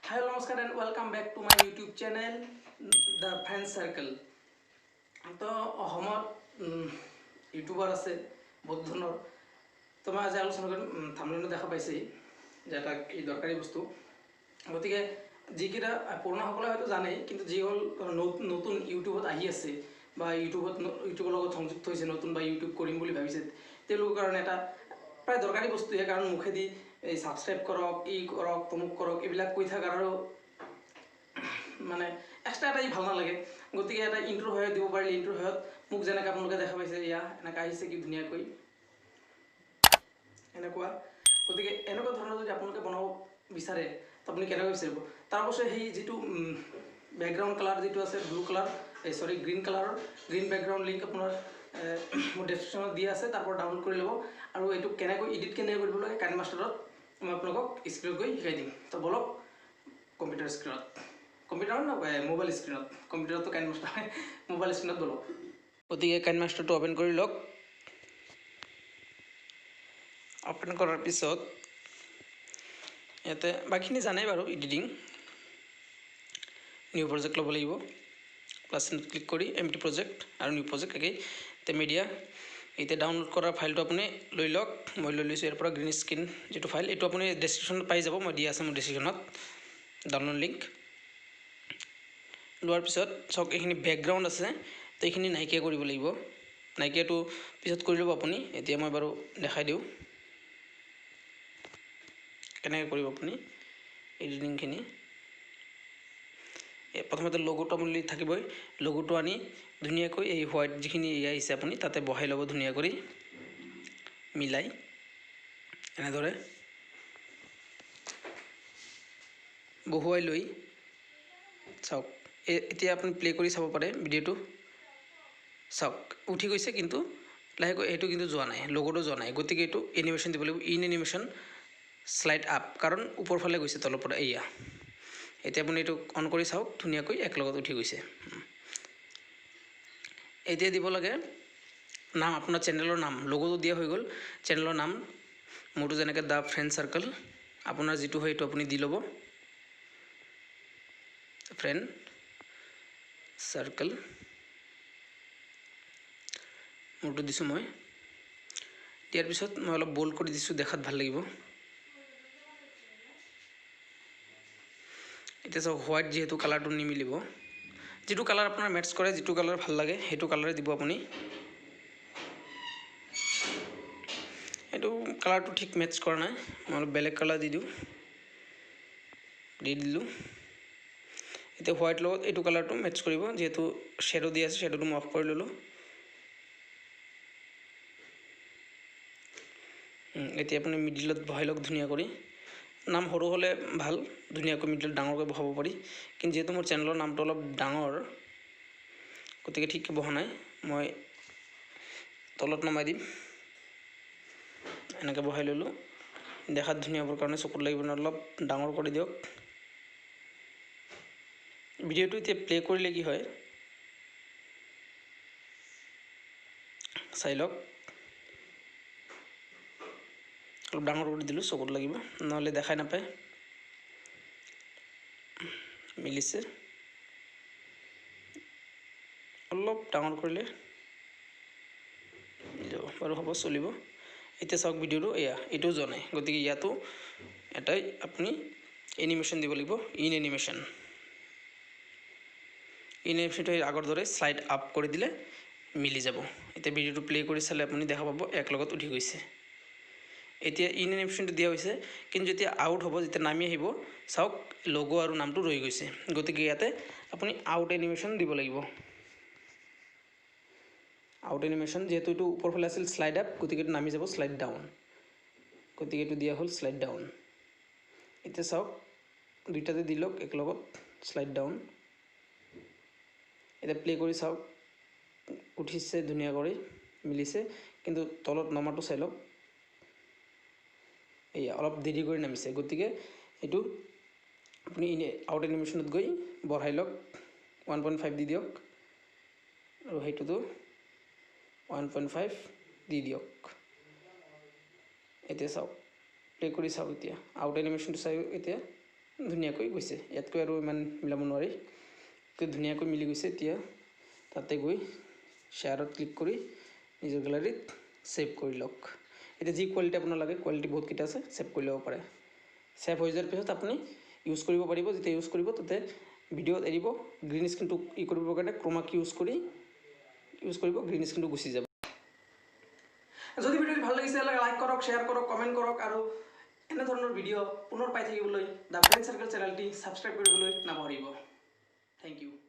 Hello, Namaskar and welcome back to my YouTube channel, The Friend Circle. তো অসমত YouTuber আছে বহুত ধৰণৰ তো মই আজি আলোচনা কৰিম থাম্বনেইলত দেখা পাইছেই যে এটা কি দৰকাৰী বস্তু গতিকে যিকেইটা পুৰণাসকলে হয়তো জানেই কিন্তু যিসকল নতুন ইউটিউবত আহি আছে বা ইউটিউবৰ লগত সংযুক্ত হৈছে নতুন বা ইউটিউব কৰিম বুলি ভাবিছে তেওঁলোকৰ কাৰণে এটা প্ৰায় দৰকাৰী বস্তুহে কাৰণ মুখেদি এই ছাবস্ক্ৰাইব কৰক কৰক তমুক কৰক এইবিলাক কৈ থাকাৰ আৰু মানে এক্সট্ৰা এটা ভাল নালাগে গতিকে এটা ইণ্ট্ৰ হয় দিব পাৰিলে ইণ্ট্ৰ হয় মোক যেনেকৈ আপোনালোকে দেখা পাইছে এয়া এনেকৈ আহিছে কি ধুনীয়াকৈ এনেকুৱা গতিকে এনেকুৱা ধৰণৰ যদি আপোনালোকে বনাব বিচাৰে তো আপুনি কেনেকৈ বিচাৰিব তাৰপাছত সেই যিটো বেকগ্ৰাউণ্ড কালাৰ যিটো আছে ব্লু কালাৰ গ্ৰীণ কালাৰৰ গ্ৰীণ বেকগ্ৰাউণ্ড লিংক আপোনাৰ মোৰ ডেছক্ৰিপশ্যনত দিয়া আছে তাৰ পৰা ডাউনলোড কৰি ল'ব আৰু এইটো কেনেকৈ এডিট কেনেকৈ কৰিব লাগে কাইনেমাষ্টাৰত মই আপোনালোকক স্ক্ৰীণত গৈ শিকাই দিম তো বলক কম্পিউটাৰ স্ক্ৰীণত কম্পিউটাৰত নকয় মোবাইল স্ক্ৰীণত কম্পিউটাৰতো কাইনেমাষ্টাৰ হয় মোবাইল স্ক্ৰীণত বলক গতিকে কাইনেমাষ্টাৰটো অ'পেন কৰি লওক অ'পেন কৰাৰ পিছত ইয়াতে বাকীখিনি জানেই বাৰু এডিটিং নিউ প্ৰজেক্ট ল'ব লাগিব প্লাছ ক্লিক কৰি এমটি প্ৰজেক্ট আৰু নিউ প্ৰজেক্ট একেই তে মিডিয়া এতিয়া ডাউনলোড কৰাৰ ফাইলটো আপুনি লৈ লওক মই লৈ লৈছোঁ ইয়াৰ পৰা গ্ৰীণ স্ক্ৰীণ যিটো ফাইল এইটো আপুনি ডেছক্ৰিপশ্যনত পাই যাব মই দিয়া আছে মোৰ ডেছক্ৰিপশ্যনত ডাউনলোড লিংক লোৱাৰ পিছত চাওক এইখিনি বেকগ্ৰাউণ্ড আছে তো এইখিনি নাইকিয়া কৰিব লাগিব নাইকিয়াটো পিছত কৰি ল'ব আপুনি এতিয়া মই বাৰু দেখাই দিওঁ কেনেকৈ কৰিব আপুনি এডিটিংখিনি প্ৰথমতে লগোটো আপুনি থাকিবই লগোটো আনি ধুনীয়াকৈ এই হোৱাইট যিখিনি আহিছে আপুনি তাতে বহাই ল'ব ধুনীয়া কৰি মিলাই এনেদৰে বহুৱাই লৈ চাওক এতিয়া আপুনি প্লে কৰি চাব পাৰে ভিডিঅ'টো চাওক উঠি গৈছে কিন্তু লাহেকৈ এইটো কিন্তু যোৱা নাই লগোটো যোৱা নাই গতিকে এইটো এনিমেশ্যন দিব লাগিব ইন এনিমেশ্যন শ্লাইড আপ কাৰণ ওপৰ ফালে গৈছে তলৰ পৰা এয়া এতিয়া আপুনি এইটো অন কৰি চাওক ধুনীয়াকৈ একেলগত উঠি গৈছে এতিয়া দিব লাগে নাম আপোনাৰ চেনেলৰ নাম লগোটো দিয়া হৈ গ'ল চেনেলৰ নাম মোৰটো যেনেকৈ দ্য ফ্ৰেণ্ড চাৰ্কল আপোনাৰ যিটো হয় এইটো আপুনি দি ল'ব ফ্ৰেণ্ড চাৰ্কল মোৰটো দিছোঁ মই দিয়াৰ পিছত মই অলপ বল্ড কৰি দিছোঁ দেখাত ভাল লাগিব এতিয়া চাওক হোৱাইট যিহেতু কালাৰটো নিমিলিব যিটো কালাৰ আপোনাৰ মেটচ কৰে যিটো কালাৰ ভাল লাগে সেইটো কালাৰে দিব আপুনি এইটো কালাৰটো ঠিক মেটচ কৰা নাই মই অলপ বেলেগ কালাৰ দি দিলোঁ এতিয়া হোৱাইট লগত এইটো কালাৰটো মেটচ কৰিব যিহেতু শ্বেডো দি আছে শ্বেডোটো মই অফ কৰি ল'লোঁ এতিয়া আপুনি মিডিলত বহাই লওক ধুনীয়া কৰি নাম সৰু হ'লে ভাল ধুনীয়াকৈ মিডিলত ডাঙৰকৈ বহাব পাৰি কিন্তু যিহেতু মোৰ চেনেলৰ নামটো অলপ ডাঙৰ গতিকে ঠিককৈ বহা নাই মই তলত নমাই দিম এনেকৈ বহাই ল'লোঁ দেখাত ধুনীয়া হ'বৰ কাৰণে চকুত লাগিব অলপ ডাঙৰ কৰি দিয়ক ভিডিঅ'টো এতিয়া প্লে কৰিলে কি হয় চাই লওক অলপ ডাঙৰ কৰি দিলোঁ চকুত লাগিব নহ'লে দেখাই নাপায় মিলিছে অলপ ডাঙৰ কৰিলে বাৰু হ'ব চলিব এতিয়া চাওক ভিডিঅ'টো এইটো যোৱা নাই গতিকে ইয়াতো এটাই আপুনি এনিমেশ্যন দিব লাগিব ইন এনিমেশ্যনটো আগৰ দৰে শ্লাইড আপ কৰি দিলে মিলি যাব এতিয়া ভিডিঅ'টো প্লে কৰি চালে আপুনি দেখা পাব একেলগত উঠি গৈছে এতিয়া ইন এনিমেশ্যনটো দিয়া হৈছে কিন্তু যেতিয়া আউট হ'ব যেতিয়া নামি আহিব চাওক লগো আৰু নামটো ৰৈ গৈছে গতিকে ইয়াতে আপুনি আউট এনিমেশ্যন দিব লাগিব আউট এনিমেশ্যন যিহেতু এইটো ওপৰ ফালে আছিল শ্লাইড আপ গতিকে এইটো নামি যাব শ্লাইড ডাউন গতিকে এইটো দিয়া হ'ল শ্লাইড ডাউন এতিয়া চাওক দুইটাতে দি লওক একেলগত শ্লাইড ডাউন এতিয়া প্লে কৰি চাওক উঠিছে ধুনীয়া কৰি মিলিছে কিন্তু তলত নমাটো চাই লওক অলপ দেৰি কৰি নামিছে গতিকে এইটো আপুনি আউট এনিমেশ্যনত গৈ বঢ়াই লওক 1.5 দি দিয়ক আৰু সেইটোতো 1.5 দি দিয়ক এতিয়া চাওক প্লে কৰি চাওক এতিয়া আউট এনিমেশ্যনটো চাই এতিয়া ধুনীয়াকৈ গৈছে ইয়াতকৈ আৰু ইমান মিলাব নোৱাৰি ধুনীয়াকৈ মিলি গৈছে এতিয়া তাতে গৈ শ্বেয়াৰত ক্লিক কৰি নিজৰ গেলাৰীত সেভ কৰি লওক এতিয়া যি কোৱালিটি আপোনাৰ লাগে কোৱালিটি বহুত কেইটা আছে সেভ কৰি ল'ব পাৰে সেভ হৈ যোৱাৰ পিছত আপুনি ইউজ কৰিব পাৰিব যেতিয়া ইউজ কৰিব তাতে ভিডিঅ'ত এৰিব গ্ৰীণ স্ক্ৰীনটো কৰিবৰ কাৰণে ক্ৰোমা কি ইউজ কৰিব গ্ৰীণ স্ক্ৰীনটো গুচি যাব যদি ভিডিঅ'টো ভাল লাগিছে লাইক কৰক শ্বেয়াৰ কৰক কমেণ্ট কৰক আৰু এনে ধৰণৰ ভিডিঅ' পুনৰ পাই থাকিবলৈ দ্য ফ্ৰেণ্ড চাৰ্কেল চেনেলটি ছাবস্ক্ৰাইব কৰিবলৈ নাপাহৰিব থেংক ইউ